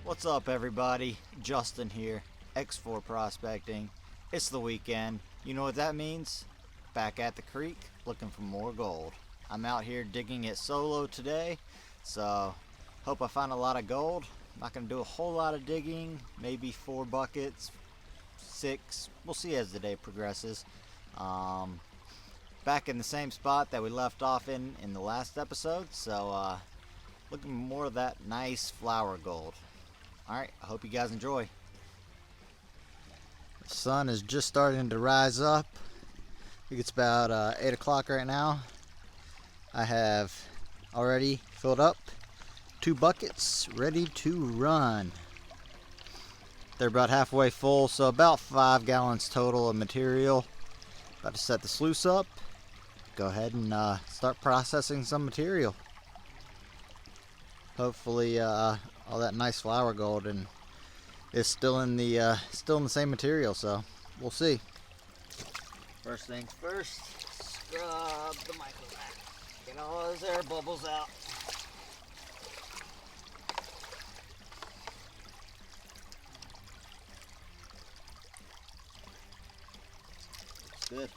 What's up, everybody? Justin here, X4 Prospecting. It's the weekend. You know what that means? Back at the creek looking for more gold. I'm out here digging it solo today, so hope I find a lot of gold. I'm not going to do a whole lot of digging, maybe 4 buckets, 6. We'll see as the day progresses. Back in the same spot that we left off in the last episode, so looking for more of that nice flower gold. Alright, I hope you guys enjoy. The sun is just starting to rise up. I think it's about 8 o'clock right now. I have already filled up 2 buckets ready to run. They're about halfway full, so about 5 gallons total of material. About to set the sluice up. Go ahead and start processing some material. Hopefully all that nice flower gold and is still in the same material, so we'll see. First things first, scrub the microvac. Get all those air bubbles out. Looks good.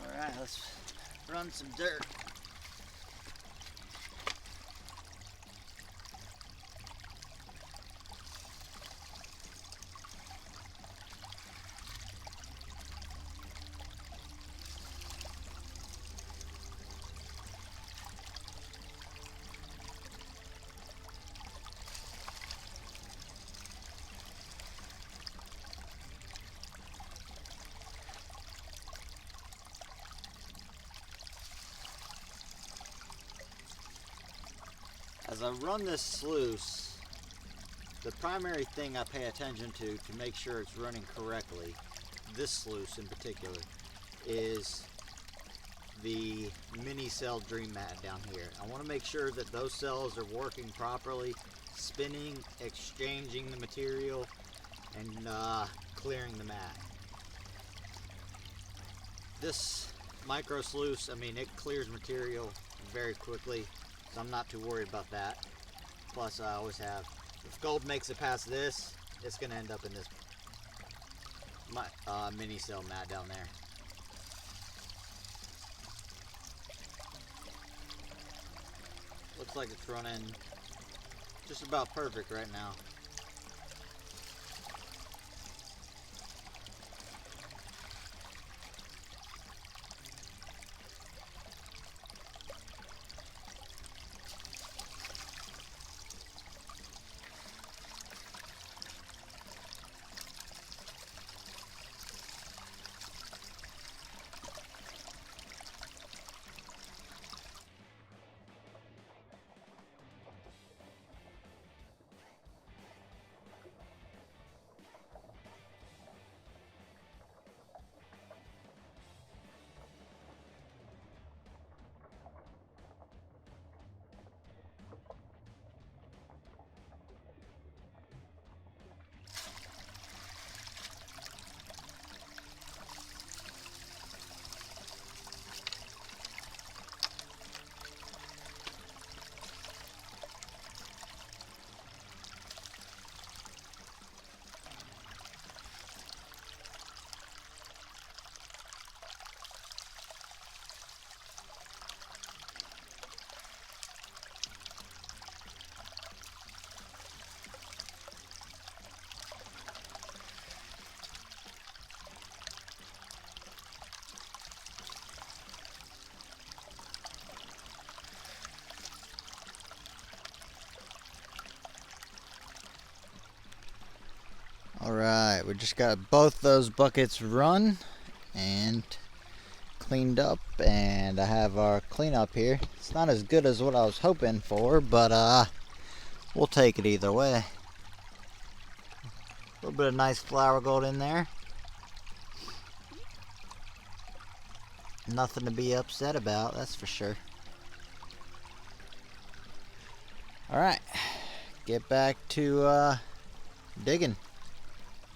Alright, let's run some dirt. As I run this sluice, the primary thing I pay attention to make sure it's running correctly, this sluice in particular, is the mini cell dream mat down here. I want to make sure that those cells are working properly, spinning, exchanging the material, and clearing the mat. This micro sluice, I mean, it clears material very quickly. So I'm not too worried about that. Plus, I always have, if gold makes it past this, it's going to end up in this mini cell mat down there. Looks like it's running just about perfect right now. Alright, we just got both those buckets run and cleaned up, and I have our cleanup here. It's not as good as what I was hoping for, but we'll take it either way. A little bit of nice flower gold in there. Nothing to be upset about, that's for sure. Alright, get back to digging.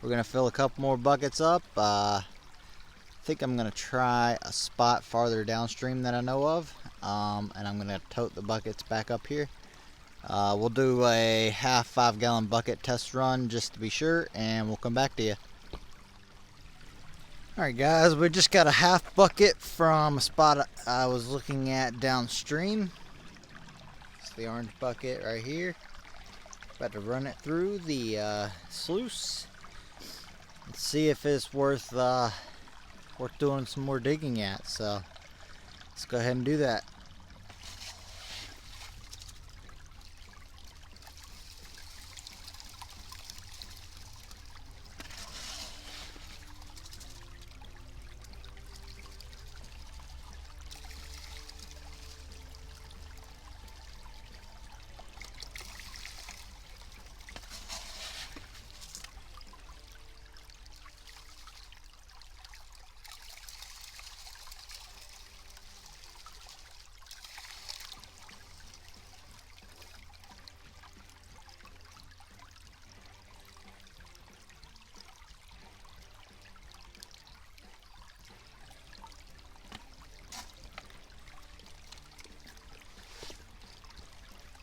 We're going to fill a couple more buckets up. I think I'm going to try a spot farther downstream that I know of. And I'm going to tote the buckets back up here We'll do a half 5 gallon bucket test run just to be sure, and we'll come back to you. Alright guys, we just got a half bucket from a spot I was looking at downstream. It's the orange bucket right here. About to run it through the sluice and see if it's worth doing some more digging at. So let's go ahead and do that.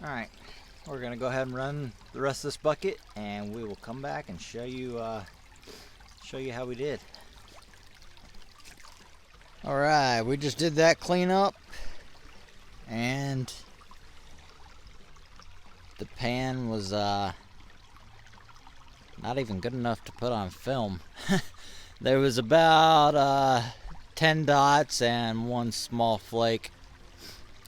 Alright, we're going to go ahead and run the rest of this bucket, and we will come back and show you how we did. Alright, we just did that cleanup, and the pan was not even good enough to put on film. There was about 10 dots and one small flake,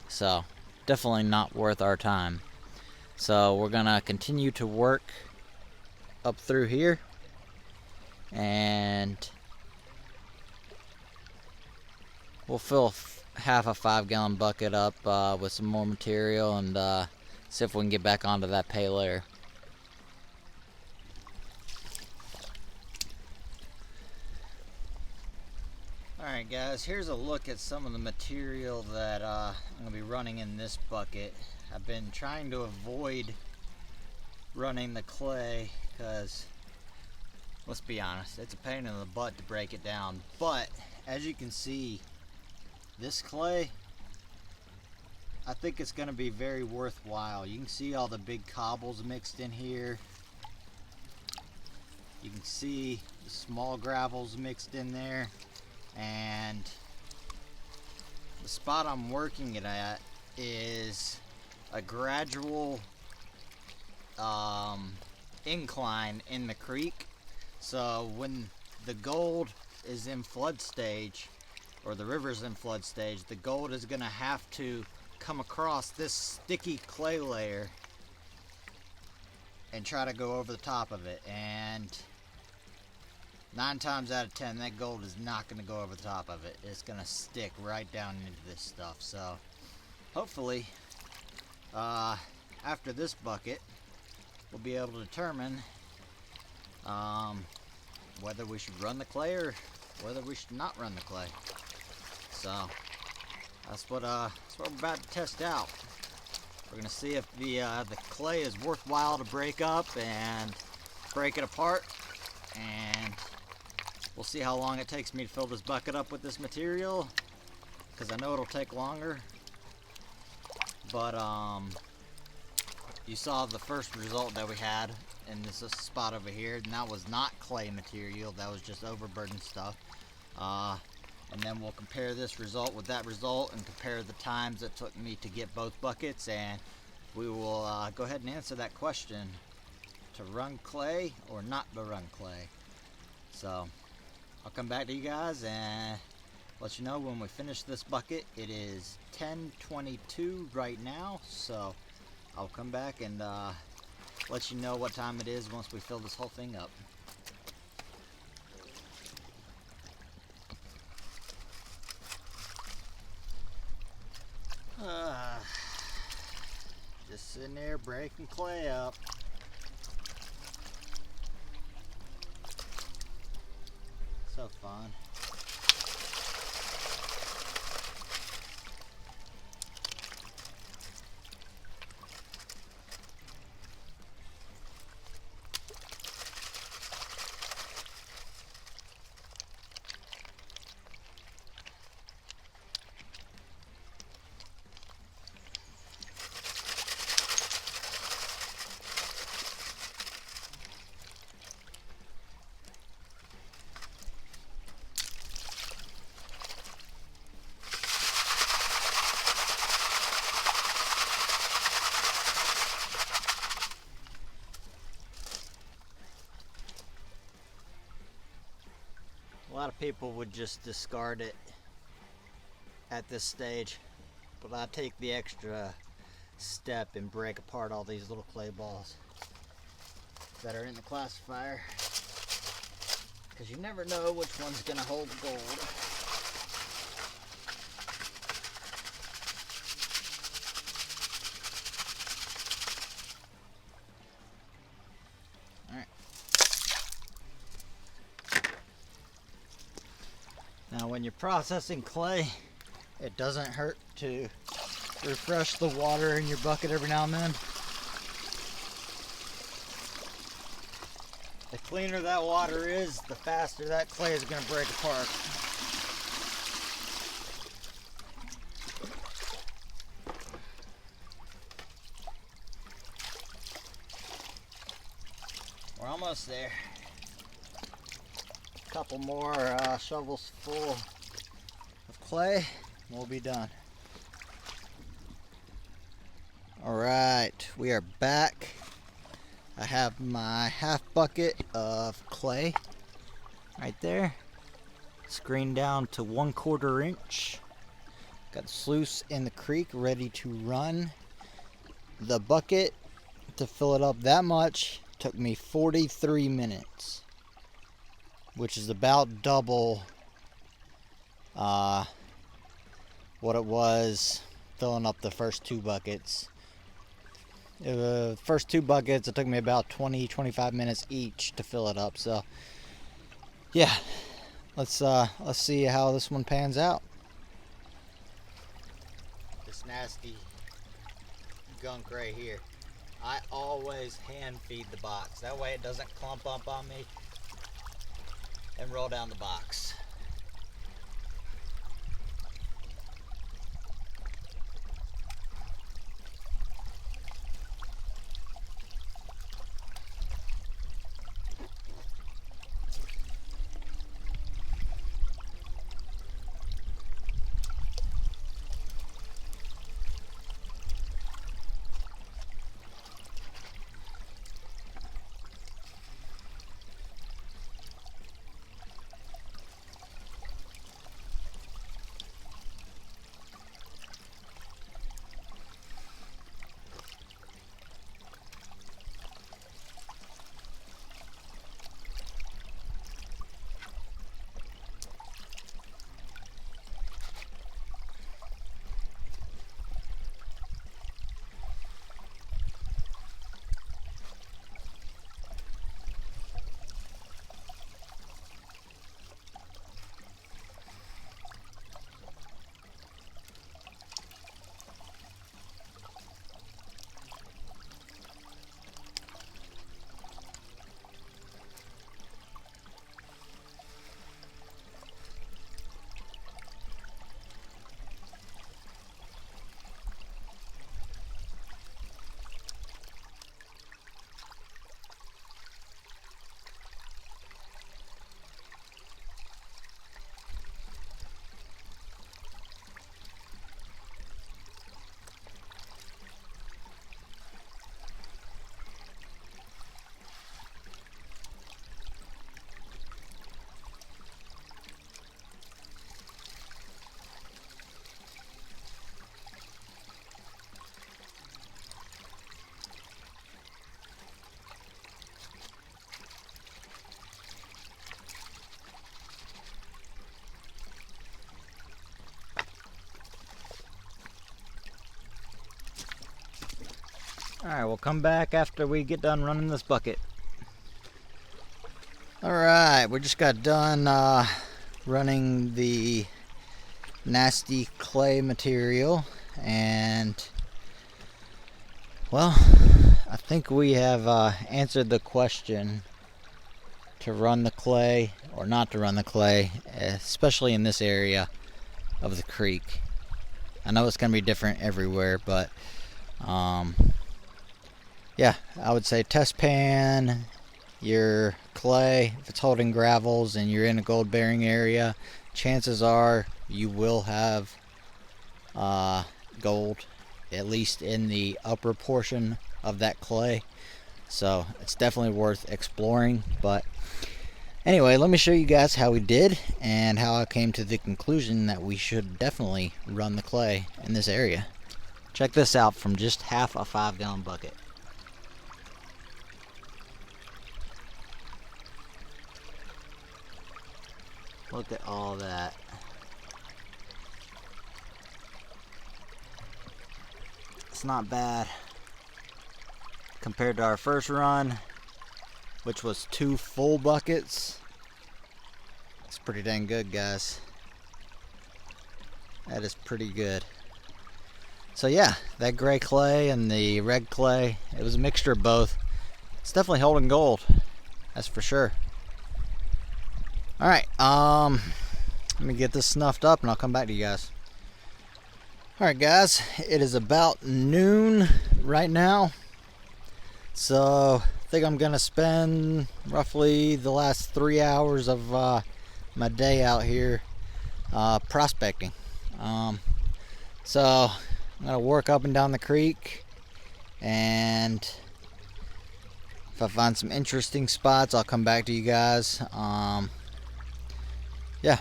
so definitely not worth our time. So we're gonna continue to work up through here, and we'll fill half a 5 gallon bucket up with some more material and see if we can get back onto that pay layer. Alright guys, here's a look at some of the material that I'm going to be running in this bucket. I've been trying to avoid running the clay because, let's be honest, it's a pain in the butt to break it down. But as you can see, this clay, I think it's going to be very worthwhile. You can see all the big cobbles mixed in here. You can see the small gravels mixed in there. And the spot I'm working it at is a gradual incline in the creek. So when the gold is in flood stage, or the river's in flood stage, the gold is going to have to come across this sticky clay layer and try to go over the top of it. And 9 times out of 10, that gold is not going to go over the top of it. It's going to stick right down into this stuff. So hopefully after this bucket, we'll be able to determine whether we should run the clay or whether we should not run the clay. So that's what we're about to test out. We're going to see if the clay is worthwhile to break up and break it apart, and we'll see how long it takes me to fill this bucket up with this material, because I know it'll take longer. But you saw the first result that we had in this spot over here, and that was not clay material, that was just overburden stuff. And then we'll compare this result with that result and compare the times it took me to get both buckets, and we will go ahead and answer that question, to run clay or not to run clay. So I'll come back to you guys and let you know when we finish this bucket. It is 10:22 right now, so I'll come back and let you know what time it is once we fill this whole thing up. Just sitting there breaking clay up. So fun. people would just discard it at this stage, but I take the extra step and break apart all these little clay balls that are in the classifier, because you never know which one's going to hold gold. Now when you're processing clay, it doesn't hurt to refresh the water in your bucket every now and then. The cleaner that water is, the faster that clay is going to break apart. We're almost there. Couple more shovels full of clay, we'll be done. Alright, we are back. I have my half bucket of clay right there, screened down to 1/4 inch. Got the sluice in the creek ready to run. The bucket to fill it up that much took me 43 minutes. Which is about double what it was filling up the first 2 buckets. The first 2 buckets, it took me about 20-25 minutes each to fill it up. So yeah, let's see how this one pans out. This nasty gunk right here, I always hand feed the box. That way it doesn't clump up on me and roll down the box. Alright, we'll come back after we get done running this bucket. Alright, we just got done running the nasty clay material, and well, I think we have answered the question to run the clay or not to run the clay, especially in this area of the creek. I know it's going to be different everywhere, but yeah, I would say test pan your clay. If it's holding gravels and you're in a gold bearing area, chances are you will have gold, at least in the upper portion of that clay. So it's definitely worth exploring. But Anyway, let me show you guys how we did and how I came to the conclusion that we should definitely run the clay in this area. Check this out from just half a 5-gallon bucket. Look at all that. It's not bad compared to our first run, which was 2 full buckets. It's pretty dang good, guys. That is pretty good. So yeah, that gray clay and the red clay, it was a mixture of both. It's definitely holding gold, that's for sure. Alright, let me get this snuffed up and I'll come back to you guys. Alright guys, it is about noon right now. So I think I'm gonna spend roughly the last 3 hours of my day out here prospecting. So I'm gonna work up and down the creek, and if I find some interesting spots, I'll come back to you guys. Yeah,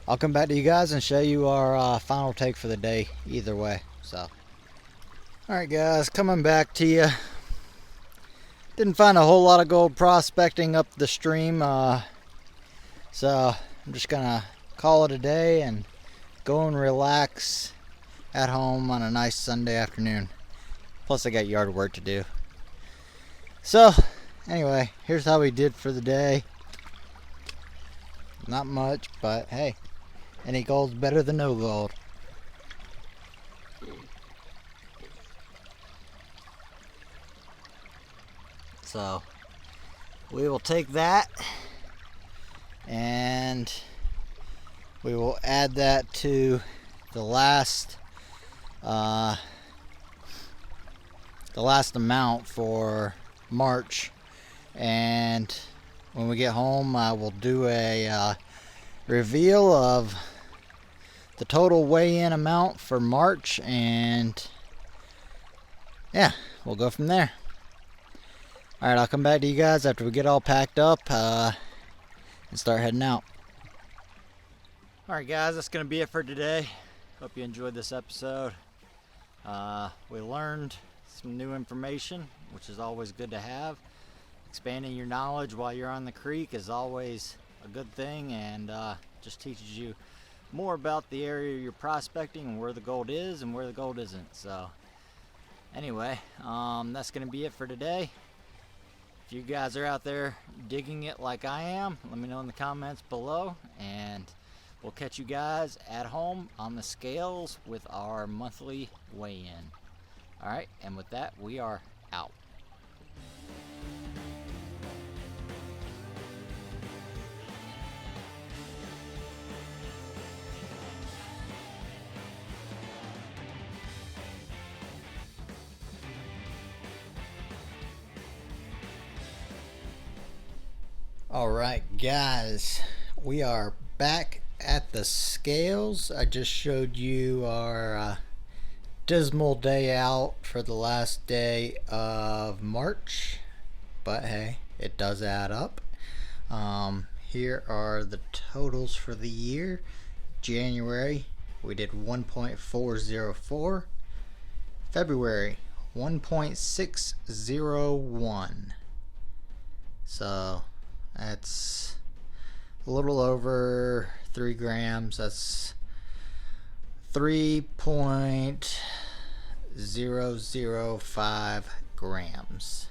I'll come back to you guys and show you our final take for the day either way. So alright guys, coming back to you. Didn't find a whole lot of gold prospecting up the stream, so I'm just gonna call it a day and go and relax at home on a nice Sunday afternoon. Plus I got yard work to do. So anyway, here's how we did for the day. Not much, but hey, any gold's better than no gold. So we will take that and we will add that to the last amount for March, and when we get home I will do a reveal of the total weigh-in amount for March, and yeah, we'll go from there. Alright, I'll come back to you guys after we get all packed up and start heading out. Alright guys, that's going to be it for today. Hope you enjoyed this episode. We learned some new information, which is always good to have. Expanding your knowledge while you're on the creek is always a good thing, and just teaches you more about the area you're prospecting and where the gold is and where the gold isn't. So anyway, that's going to be it for today. If you guys are out there digging it like I am, let me know in the comments below, and we'll catch you guys at home on the scales with our monthly weigh-in. Alright, and with that, we are out. Alright guys, we are back at the scales. I just showed you our dismal day out for the last day of March, but hey, it does add up. Here are the totals for the year. January we did 1.404, February 1.601, so that's a little over 3 grams. That's 3.005 grams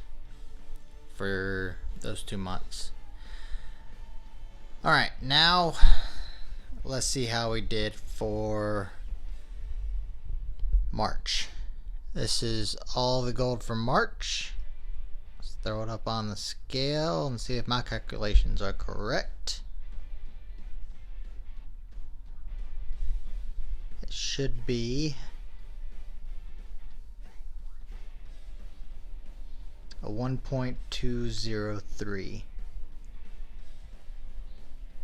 for those 2 months. Alright, now let's see how we did for March. This is all the gold for March. Let's throw it up on the scale and see if my calculations are correct. It should be a 1.203.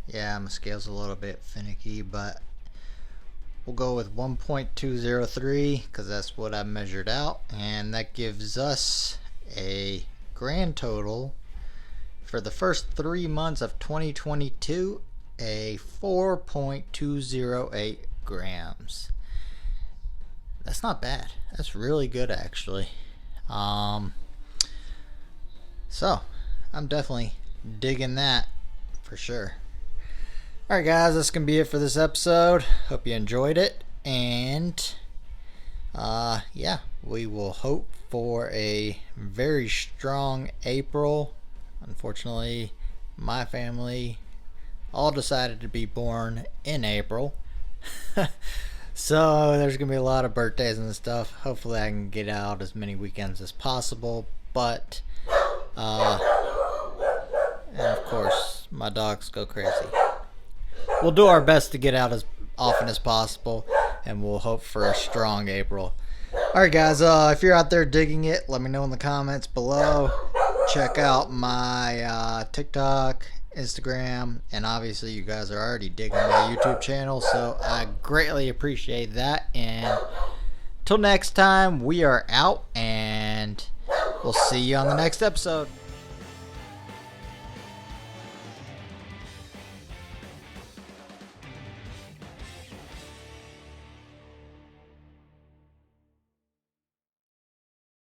Yeah, my scale's a little bit finicky, but we'll go with 1.203 because that's what I measured out, and that gives us a grand total for the first 3 months of 2022, a 4.208 grams. That's not bad. That's really good, actually. So I'm definitely digging that for sure. Alright guys, that's gonna be it for this episode. Hope you enjoyed it, and yeah, we will hope for a very strong April. Unfortunately, my family all decided to be born in April. So there's gonna be a lot of birthdays and stuff. Hopefully I can get out as many weekends as possible, but and of course my dogs go crazy. We'll do our best to get out as often as possible, and we'll hope for a strong April. Alright guys, if you're out there digging it, let me know in the comments below. Check out my TikTok, Instagram, and obviously you guys are already digging my YouTube channel, so I greatly appreciate that. And till next time, we are out, and we'll see you on the next episode.